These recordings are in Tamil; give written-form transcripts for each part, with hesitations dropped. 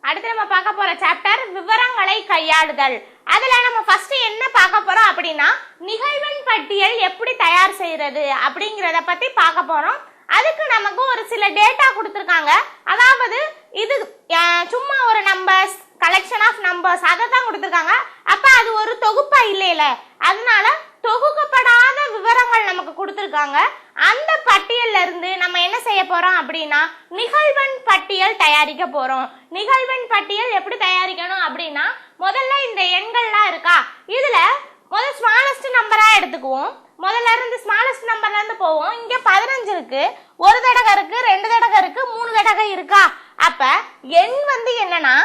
அடுத்து நம்ம பார்க்க போற சாப்டர் விவரங்களை கையாளுதல். அதுல நம்ம ஃபர்ஸ்ட் என்ன பார்க்க போறோம் அப்படின்னா நிகழ்வெண் பட்டியல் எப்படி தயார் செய்யறது அப்படிங்கறத பத்தி பார்க்க போறோம். அதுக்கு நமக்கு ஒரு சில டேட்டா கொடுத்துருக்காங்க. அதாவது இது சும்மா ஒரு நம்பர்ஸ், கலெக்ஷன் ஆஃப் நம்பர்ஸ் அதை தான் கொடுத்துருக்காங்க. அப்ப அது ஒரு தொகுப்பா இல்லையில, அதனால தொகுக்கப்படாத விவரங்கள் நமக்கு கொடுத்துருக்காங்க. அந்த பட்டியல்ல இருந்து நம்ம என்ன செய்ய போறோம் அப்படின்னா நிகழ்வெண் பட்டியல் தயாரிக்க போறோம். நிகழ்வெண் பட்டியல் எப்படி தயாரிக்கணும் அப்படின்னா முதல்ல இந்த எண்கள்லாம் இருக்கா, இதுல முதல் ஸ்மாலஸ்ட் நம்பரா எடுத்துக்குவோம். முதல்ல இருந்து ஸ்மாலஸ்ட் நம்பர்ல இருந்து போவோம். இங்க 15 இருக்கு, ஒரு தடவை இருக்கு, 2 தடவை இருக்கு, 3 தடவை இருக்கா. அப்ப எண் வந்து என்னன்னா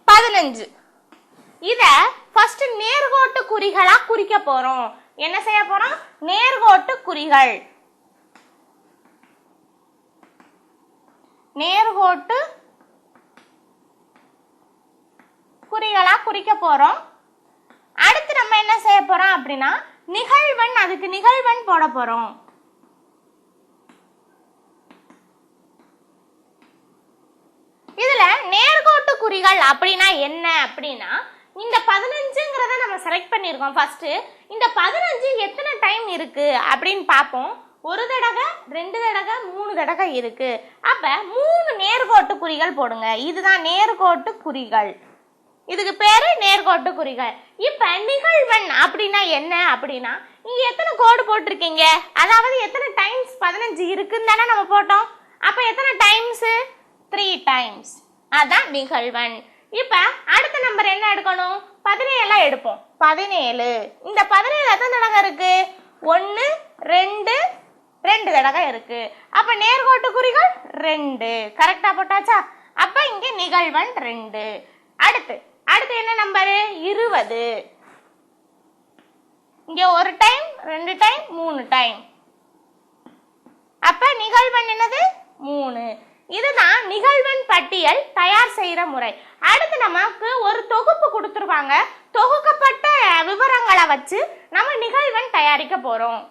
15. இத ஃபர்ஸ்ட் நேர்கோட்டு குறிகளா குறிக்க போறோம். என்ன செய்ய போறோம்? நேர்கோட்டு குறிகள். நேர்கோட்டு குறிகளா குறிக்க போறோம். அடுத்து நம்ம என்ன செய்ய போறோம் அப்படின்னா நிகழ்வெண், அதுக்கு நிகழ்வெண் போட போறோம். இதுல நேர்கோட்டு குறிகள் அப்படின்னா என்ன அப்படின்னா இந்த 15ங்கிறத நம்ம செலக்ட் பண்ணிருக்கோம். ஃபர்ஸ்ட் இந்த 15 எத்தனை டைம் இருக்கு அப்படின்னு பார்ப்போம். ஒரு தடவை, 2 தடவை, 3 தடவை இருக்கு. அப்ப 3 நேர்கோட்டு குறிகள் போடுங்க. இதுதான் நேர்கோட்டு குறிகள். இதுக்கு பேரு நேர்கோட்டு குறிகள். இப்ப நிகழ்வெண் அப்படின்னா என்ன அப்படின்னா இங்க எத்தனை கோடு போட்டிருக்கீங்க, அதாவது எத்தனை டைம்ஸ் 15 இருக்குன்னு தானே நம்ம போட்டோம். அப்ப எத்தனை டைம்ஸ்? 3 டைம்ஸ். அதான் நிகழ்வெண். இப்ப அடுத்த நம்பர் என்ன எடுக்கணும்? 17 எடுப்போம். 17. இந்த 17 எத்தனை தடவை இருக்கு? 1, 2, 2 தடவை இருக்கு. அப்ப நேர்கோட்டு குறிகள் 2. கரெக்டா போட்டாச்சா? அப்ப இங்க நிகழ்வெண் 2. அடுத்து என்ன நம்பரு? 20. இங்க ஒரு டைம், 2 டைம், 3 டைம். அப்ப நிகழ்வெண் என்னது? 3. இதுதான் நிகழ்வெண் பட்டியல் தயார் செய்யற முறை. அடுத்து நமக்கு ஒரு தொகுப்பு கொடுத்துருவாங்க. தொகுக்கப்பட்ட விவரங்களை வச்சு நம்ம நிகழ்வெண் தயாரிக்க போறோம்.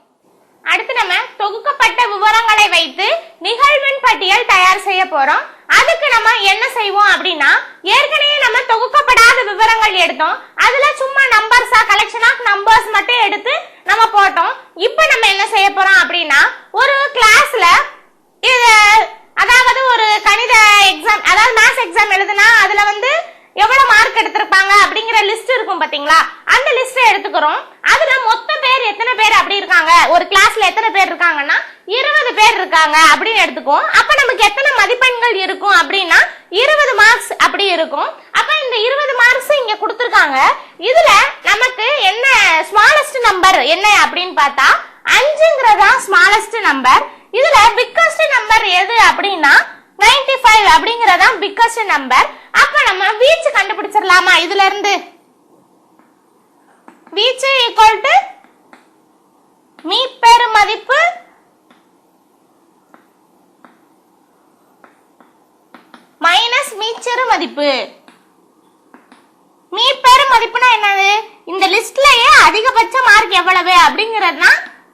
அடுத்து நம்ம தொகுக்கப்பட்ட விவரங்களை வைத்து நிகழ்வெண் பட்டியல் தயார் செய்ய போறோம். அதுக்கு நம்ம என்ன செய்வோம் அப்படின்னா ஏற்கனவே நம்ம தொகுக்கப்படாத விவரங்கள் எடுத்தோம். அதுல சும்மா நம்பர்ஸா, கலெக்ஷன் ஆஃப் நம்பர்ஸ் மட்டும் எடுத்து நம்ம போட்டோம். இப்போ நம்ம என்ன செய்ய போறோம் அப்படின்னா ஒரு கிளாஸ்ல அதாவது ஒரு கணித எக்ஸாம், அதாவது மேத்ஸ் எக்ஸாம் எழுதுனா அதுல வந்து எவ்வளவு மார்க் எடுத்திருப்பாங்க அப்படிங்கிற லிஸ்ட் இருக்கும் பாத்தீங்களா, அந்த லிஸ்ட் எடுத்துக்கிறோம். அதுல மொத்த பேர் எத்தனை பேர் அப்படி இருக்காங்க, ஒரு கிளாஸ்ல எத்தனை பேர் இருக்காங்கன்னா 20 பேர் இருக்காங்க அப்படின்னு எடுத்துக்குவோம். அப்ப நமக்கு எத்தனை மதிப்பெண்கள் இருக்கும் அப்படின்னா 20 மார்க்ஸ் அப்படி இருக்கும். அப்ப இந்த 20 மார்க்ஸ் இங்க கொடுத்துருக்காங்க. இதுல நமக்கு என்ன ஸ்மாலஸ்ட் நம்பர் என்ன அப்படின்னு பார்த்தா 5ங்கிறதா ஸ்மாலஸ்ட் நம்பர். இதுல பிக்கஸ்ட் நம்பர் எது அப்படின்னா 95 அப்படிங்கறதா பிக்கஸ்ட் நம்பர். அப்ப நம்ம வீச்சு கண்டுபிடிச்சிடலாமா? இதுல இருந்து வீச்சு ஈக்குவல் டு மீப்பெரு மதிப்பு மைனஸ் மீச்செரு மதிப்பு. மீப்பெரு மதிப்புனா என்னது? இந்த லிஸ்ட்லயே அதிகபட்ச மார்க் எவ்வளவு அப்படிங்கறதுனா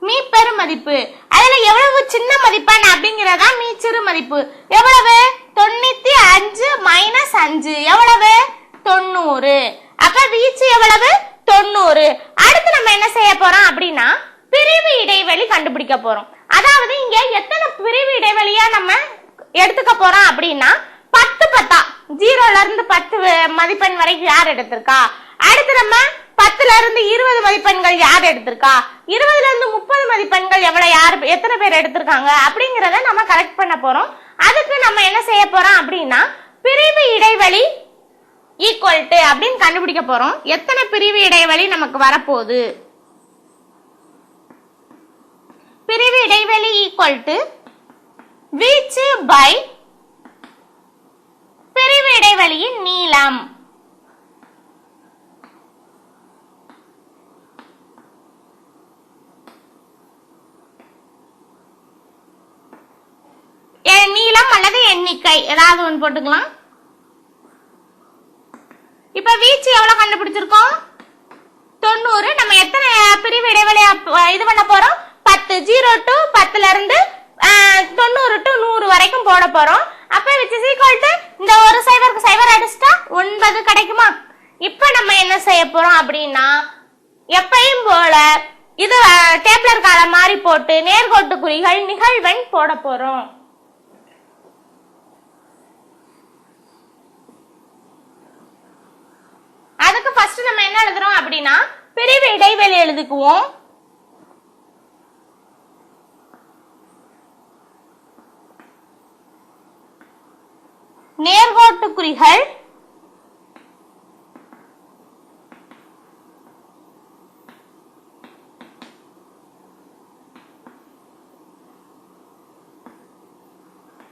மீப்பெரு மதிப்பு. அதுல எவ்வளவு சின்ன மதிப்பெண் அப்படிங்கறதா மீச்சிறு மதிப்பு. எவ்வளவு? 95 மைனஸ் 5 எவ்வளவு? 90. அப்ப வீச்சு எவ்வளவு? 90. அடுத்து நம்ம என்ன செய்ய போறோம் அப்படின்னா பிரிவு இடைவெளி கண்டுபிடிக்க போறோம். அதாவது இங்க எத்தனை பிரிவு இடைவெளியா நம்ம எடுத்துக்க போறோம் அப்படின்னா 10 10 0ல இருந்து 10 மதிப்பெண் வரைக்கும் யார் எடுத்திருக்கா. அடுத்து நம்ம 10ல இருந்து 20 மதிப்பெண்கள் யார் எடுத்திருக்கா, 20ல இருந்து 30 மதிப்பெண்கள் எத்தனை பேர் எடுத்திருக்காங்க அப்படிங்கறத நம்ம கரெக்ட் பண்ண போறோம். அதுக்கு நம்ம என்ன செய்ய போறோம் அப்படின்னா பிரிவு இடைவெளி ஈக்குவல் டு அப்படின்னு கண்டுபிடிக்க போறோம். எத்தனை பிரிவு இடைவெளி நமக்கு வரப்போகுது? பிரிவு இடைவெளி ஈக்குவல் டு வீச்சு பை பிரிவு இடைவெளியின் நீளம். நீளம் அல்லது எண்ணிக்கை ஏதாவது ஒன்று போட்டுக்கலாம். இப்ப வீச்சு எவ்வளவு கண்டுபிடிச்சிருக்கோம்? 90. நம்ம எத்தனை பிரிவு இடைவெளி இது பண்ண போறோம்? 10. 0 to 10ல இருந்து 90 to 100 வரைக்கும் போட போறோம். அப்ப which is equal to இந்த ஒரு சைபருக்கு சைபர் அடிச்சிட்டா 9 கிடைக்குமா? இப்ப நம்ம என்ன செய்ய போறோம் அப்படின்னா எப்பயும் போல இது டேபிளர் கால மாதிரி போட்டு நேர்கோட்டு குறிகள் நிகழ்வெண் போட போறோம். அதுக்கு ஃபர்ஸ்ட் நம்ம என்ன எழுதுறோம் அப்படின்னா பிரிவு இடைவெளி எழுதிக்குவோம். நேர்கோட்டு குறிகள்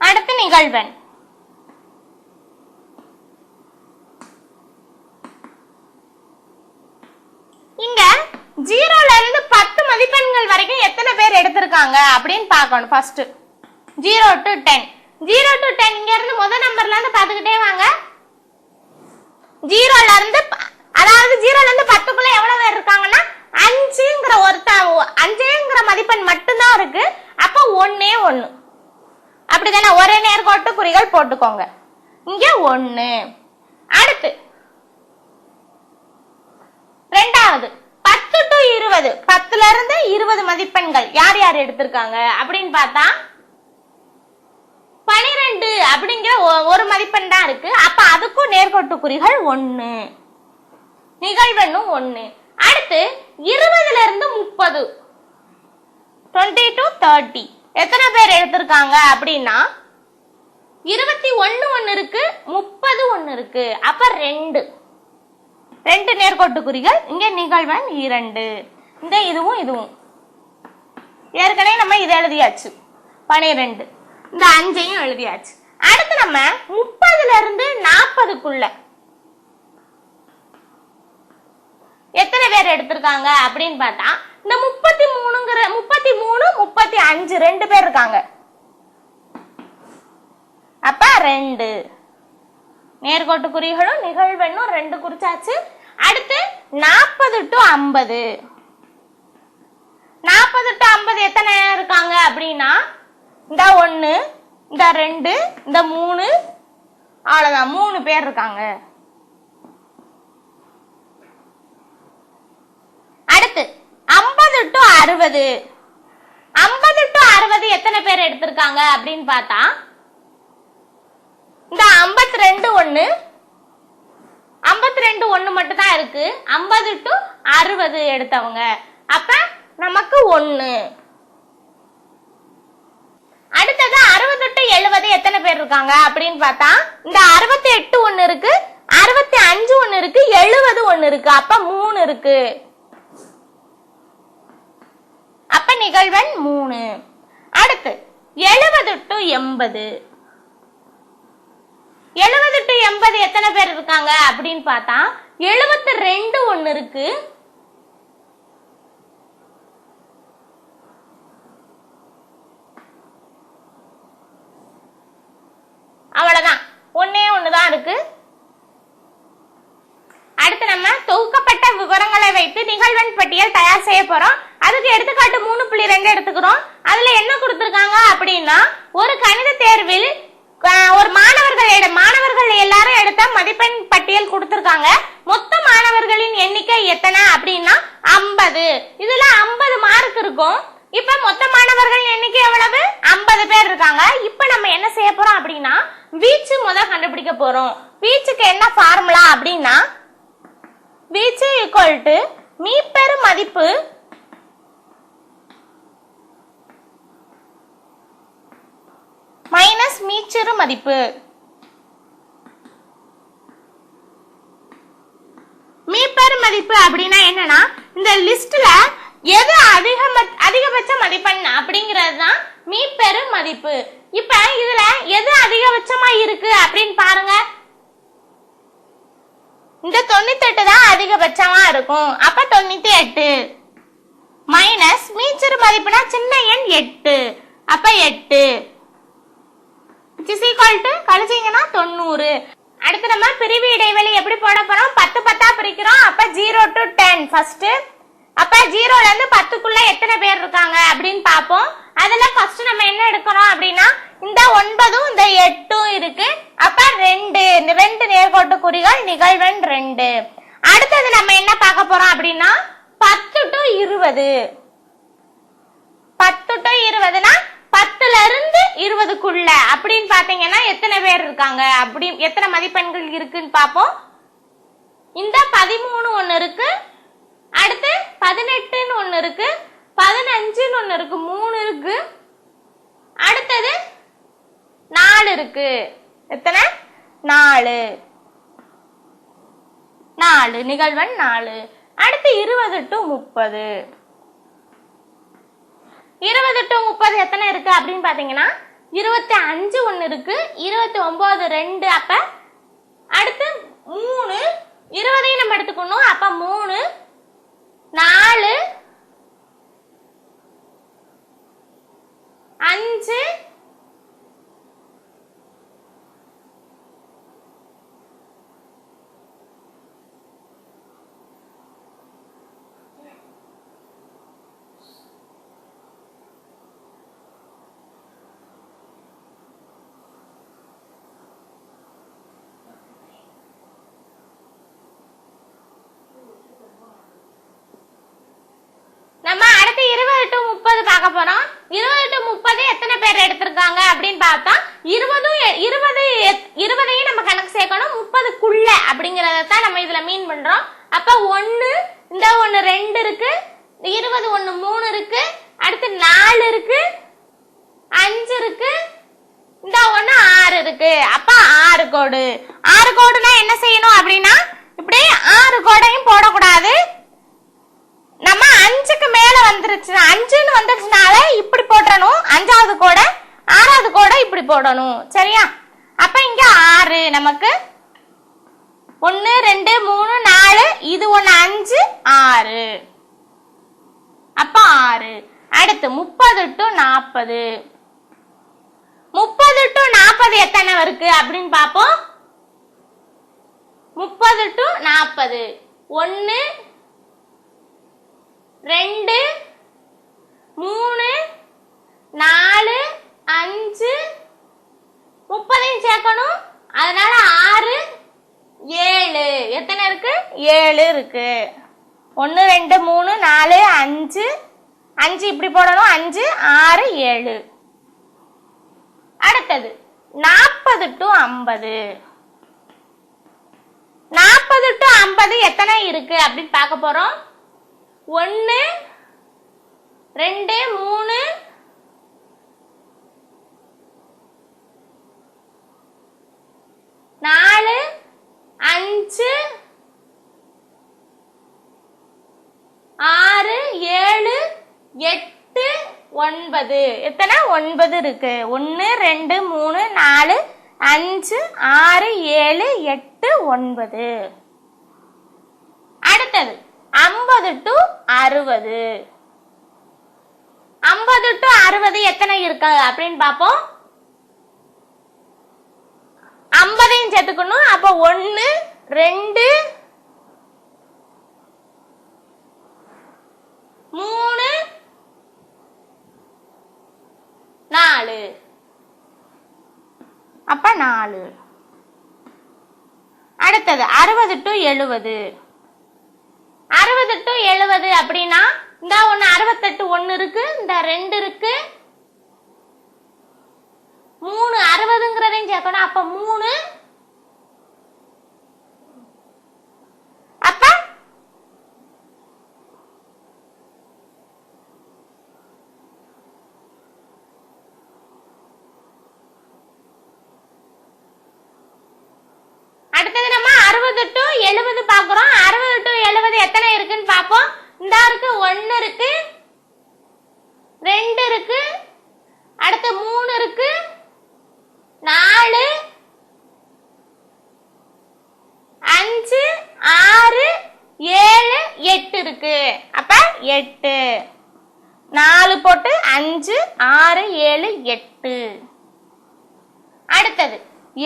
அடுத்து நிகழ்வெண். இங்க 0ல இருந்து 10 மதிப்பெண்கள் வரைக்கும் எத்தனை பேர் எடுத்திருக்காங்க அப்படின்னு பார்க்கணும். ஃபர்ஸ்ட் 0 to 10 0 to 10 இங்க இருந்து முதல் நம்பர்ல இருந்து பாத்துக்கிட்டே வாங்க. 0ல இருந்து அதாவது 0ல இருந்து 10க்குள்ள எவ்வளவு பேர் இருக்காங்கன்னா 5ங்கிற மதிப்பெண் மட்டும்தான் இருக்கு. அப்ப 1 1 அப்படிதானே ஒரே நேர்கோட்டு குறிகள் போட்டுக்கோங்க. இங்க 1. அடுத்து ரெண்டாவது 10 to 20 10ல இருந்து 20 மதிப்பெண்கள் யார் யார் எடுத்திருக்காங்க அப்படின்னு பார்த்தா 12 அப்படிங்கிற ஒரு மதிப்பெண் தான் இருக்கு. அப்ப அதுக்கும் நேர்கோட்டு குறிகள் 1 நிகழ்வெண்ணும் 1. அடுத்து 20ல இருந்து 30 20 to 30 எத்தனை பேர் எடுத்திருக்காங்க அப்படின்னா 21 ஒன்னு இருக்கு 30 ஒன்னு இருக்கு. அப்ப 2 நேர்கோட்டு குறிகள். இங்க நிகழ்வெண் 2. இந்த இதுவும் இதுவும் ஏற்கனவே நம்ம இதை எழுதியாச்சு 12. இந்த 5ஐயும் எழுதியாச்சு. அடுத்து நம்ம 30ல இருந்து 40க்குள்ள எத்தனை பேர் எடுத்திருக்காங்க அப்படின்னு பார்த்தா இந்த 33 35 2 பேர் இருக்காங்க. அப்ப 2 நேர்கோட்டு குறிகளும் நிகழ்வெண்ணும் 2 குறிச்சாச்சு. அடுத்து 40 to 50 40 to 50 எத்தனை இருக்காங்க அப்படின்னா இந்த 1 இந்த 2 இந்த 3 அவ்வளவுதான் 3 பேர் இருக்காங்க. அடுத்து 50 to 60 50 to 60 எத்தனை பேர் எடுத்திருக்காங்க அப்படின்னு பார்த்தா இந்த 52 1 மட்டும் தான் இருக்கு. 50 to 60 எடுத்தவங்க. அப்ப நமக்கு 1. அடுத்தது 60 to 70 எத்தனை பேர் இருக்காங்க அப்படின்னு பார்த்தா இந்த 68 ஒன்னு இருக்கு 65 ஒன்னு இருக்கு 70 ஒன்னு இருக்கு. அப்ப 3 இருக்கு. அப்ப நிகழ்வெண் 3. அடுத்து 70 to 80 70 to 80 எத்தனை பேர் இருக்காங்க அப்படின்னு பார்த்தா 72 ஒன்னு இருக்கு. அவ்வளவுதான் 1 தான் இருக்கு. அடுத்து நம்ம தொகுக்கப்பட்ட விவரங்களை வைத்து நிகழ்வெண் பட்டியல் தயார் செய்ய போறோம். அதுக்கு எடுத்துக்காட்டு 3.2 எடுத்துக்கிறோம். அதுல என்ன கொடுத்திருக்காங்க அப்படின்னா ஒரு கணித தேர்வில் ஒரு மாணவர்கள் எல்லாரும் எடுத்த மதிப்பெண் பட்டியல் கொடுத்திருக்காங்க. மொத்த மாணவர்களின் எண்ணிக்கை எத்தனை அப்படின்னா 50. இதுல 50 மார்க் இருக்கும். இப்ப மொத்த மாணவர்கள் எண்ணிக்கை எவ்வளவு 50 பேர் இருக்காங்க. இப்ப நம்ம என்ன செய்ய போறோம் அப்படின்னா வீச்சு கண்டுபிடிக்க போறோம். வீச்சுக்கு என்ன ஃபார்முலா அப்படின்னா வீச்சு ஈக்குவல் டு மீப்பெரு மதிப்பு மைனஸ் மீச்சிறு மதிப்பு. மீப்பெரு மதிப்பு அப்படின்னா என்னன்னா இந்த லிஸ்ட்ல எது அதிகபட்ச மதிப்பெண் அப்படிங்கிறது தான் மீப்பெரு மதிப்பு. இப்ப இதுல எது அதிகபட்சமா இருக்கு அப்படின்னு பாருங்க. இந்த 98 தான் அதிகபட்சமா இருக்கும். அப்ப 98 மைனஸ் மீச்சிறு மதிப்புனா சின்ன எண் 8. அப்ப 8 கழிச்சீங்கன்னா 90. அடுத்து நம்ம பிரிவு இடைவெளி எப்படி போட போறோம் 10 10 பிரிக்கிறோம். அப்ப 0 to 10 ஃபர்ஸ்ட். அப்ப 0ல இருந்து 10க்குள்ள எத்தனை பேர் இருக்காங்க அப்படின்னு பாப்போம். அதுல ஃபர்ஸ்ட் நம்ம என்ன எடுக்கிறோம் அப்படின்னா இந்த 9 இந்த 8 இருக்கு. அப்ப 2 இந்த 2 நேர்கோட்டு குறிகள் நிகழ்வெண் 2. அடுத்தது நம்ம என்ன பார்க்க போறோம் அப்படின்னா 10 to 20. 10 to 20னா 10ல இருந்து 20க்குள்ள அப்படின்னு பாத்தீங்கன்னா எத்தனை பேர் இருக்காங்க, அப்படி எத்தனை மதிப்பெண்கள் இருக்குன்னு பாப்போம். இந்த 13 ஒன்னு இருக்கு, அடுத்து 18ன்னு ஒன்னு இருக்கு, 15ன்னு ஒன்னு இருக்கு, 3 இருக்கு, அடுத்தது 4 இருக்கு. எத்தனை? 4 நிகழ்வெண் 4. அடுத்து 20 to 30. 20 to 30 எத்தனை இருக்கு அப்படின்னு பாத்தீங்கன்னா 25 ஒன்னு இருக்கு, 29 2. அப்ப அடுத்து 3 20ஐயும் நம்ம எடுத்துக்கணும். அப்ப 3 4 5 நம்ம அடுத்து 20 to 30 பார்க்க போறோம். 20 to 30 எத்தனை பேர் எடுத்திருக்காங்க அப்படின்னு பார்த்தா 20ஐயும் நம்ம கணக்கு சேர்க்கணும். 30க்குள்ள அப்படிங்கறத நம்ம இதுல மீன் பண்றோம். அப்ப 1 இந்த 1 2 இருக்கு, 20 1 3 இருக்கு, அடுத்து 4 இருக்கு, 5 இருக்கு, இந்த 1 6 இருக்கு. அப்ப 6 கோடு. 6 கோடுனா என்ன செய்யணும் அப்படின்னா இப்படி 6 கோடையும் போடக்கூடாது. நம்ம 5க்கு மேல வந்துருச்சு, 5ன்னு வந்துருச்சுனால இப்படி போடணும் 5வது கோடை, 6வது கோடை இப்படி போடணும். சரியா? அப்ப இங்க 6 நமக்கு 1 2 3 4, இது 1 5 6. அப்ப 6. அடுத்து 30 to 40. 30 to 40 எத்தனை இருக்கு அப்படின்னு பாப்போம். 30 to 40 1 2 3 4 5 30ஐயும் சேர்க்கணும். அதனால 6 7 எத்தனை இருக்கு? 7 இருக்கு. 1 2 3 4 5 5 இப்படி போடணும். 5 6 7. அடுத்தது 40 to 50. 40 to 50 எத்தனை இருக்கு அப்படின்னு பார்க்க போறோம். 1 2 3 4 5 6 7 8 9. எத்தனை? 9 இருக்கு. 1 2 3 4 5 6 7 8 9. அடுத்தது 50 to 60. 50 to 60 எத்தனை இருக்கு அப்படின்னு பாப்போம். 50ஐயும் சேர்த்துக்கணும். அப்ப 1 2 3 4. அப்ப 4. அடுத்தது 60 to 70. 60 to 70 அப்படின்னா இந்த 1 68 1 இருக்கு, இந்த 2 இருக்கு, 3 60ங்கிறதையும் சேர்க்கணும். அப்ப 3. அப்ப அடுத்தது நம்ம 60 to 70 பாக்குறோம். 60 to 70 எத்தனை இருக்குன்னு பாப்போம். இந்த இருக்கு 1 இருக்கு, 2 இருக்கு, அடுத்து 3 இருக்கு, 4 5 6 7 8 இருக்கு. அப்ப 8. 4 போட்டு 5 6 7 8. அடுத்தது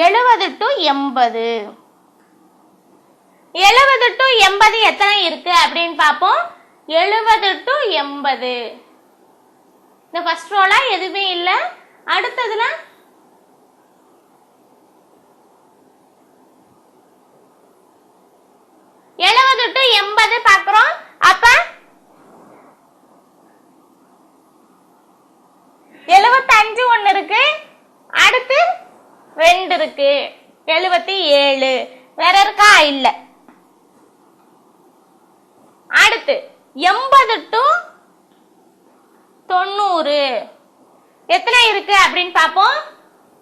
70 to 80. 70 to 80 எத்தனை இருக்கு அப்படின்னு பாப்போம். 70 to 80 இந்த ஃபர்ஸ்ட் ரோல எதுவுமே இல்ல. அடுத்ததுல 70 to 80 பாக்குறோம். அப்ப 75 ஒன்னு இருக்கு, அடுத்து 2 இருக்கு, 77. வேற இருக்கா? இல்ல. அடுத்து 80 to 90 எத்தனை இருக்கு அப்படின்னு பாப்போம்.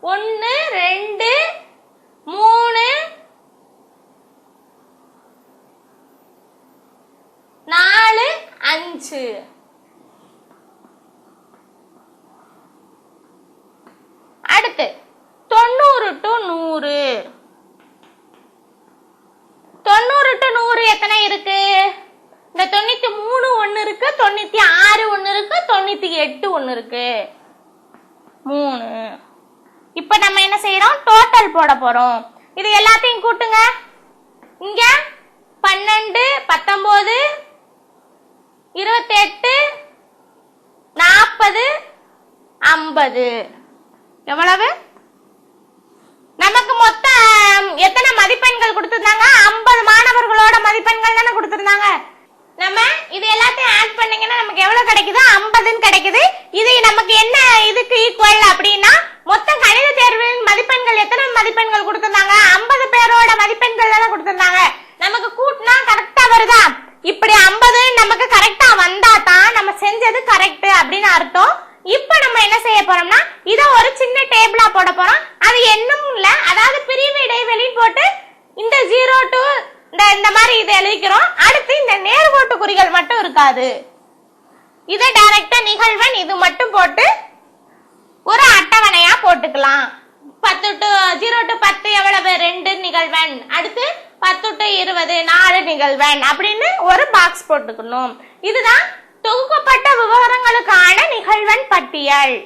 1 2 3 4 5. அடுத்து 90 to 100. 90 to 100 எத்தனை இருக்கு? இந்த 93 ஒன்னு இருக்கு, 96 ஒன்னு இருக்கு, 98 ஒன்னு இருக்கு, 3. இப்ப நம்ம என்ன செய்யறோம்? டோட்டல் போட போறோம். இது எல்லாத்தையும் கூட்டுங்க. இங்க 12 19 28 40 50. எவ்வளவு? நமக்கு மொத்தம் எத்தனை மதிப்பெண்கள் கொடுத்திருந்தாங்க? 50 மாணவர்களோட மதிப்பெண்கள் தானே கொடுத்திருந்தாங்க. நம்ம இது எல்லாத்தையும் ஆட் பண்ணீங்கன்னா நமக்கு எவ்வளவு கிடைக்குது? 50 கிடைக்குது. இது நமக்கு என்ன இதுக்கு ஈக்குவல் அப்படின்னா மொத்த கணித தேர்வின் மதிப்பெண்கள் எத்தனை மதிப்பெண்கள் கொடுத்திருந்தாங்க? 50 பேரோட மதிப்பெண்கள் தானே கொடுத்திருந்தாங்க. நமக்கு கூட்டினா கரெக்டா வருதா? இப்படி 50 நமக்கு கரெக்டா வந்தா தான் நம்ம செஞ்சது கரெக்ட் அப்படின்னு அர்த்தம். இப்ப நம்ம என்ன செய்ய போறோம்னா இத ஒரு சின்ன டேபிளா போட போறோம். அது என்னும் இல்ல, அதாவது பிரிவு இடைவெளி போட்டு இந்த 0 to இந்த மாதிரி இதை எழுதிக்கிறோம். அடுத்து இந்த நேர்கோட்டு குறிகள் மட்டும் இருக்காது. இதை டைரக்டா நிகழ்வெண் இது மட்டும் போட்டு ஒரு அட்டவணையா போட்டுக்கலாம். 10 to 0 to 10 எவ்வளவு? 2 நிகழ்வெண். அடுத்து 10 to 20 4 நிகழ்வெண் அப்படின்னு ஒரு பாக்ஸ் போட்டுக்கணும். இதுதான் தொகுக்கப்பட்ட விவரங்களுக்கான நிகழ்வெண் பட்டியல்.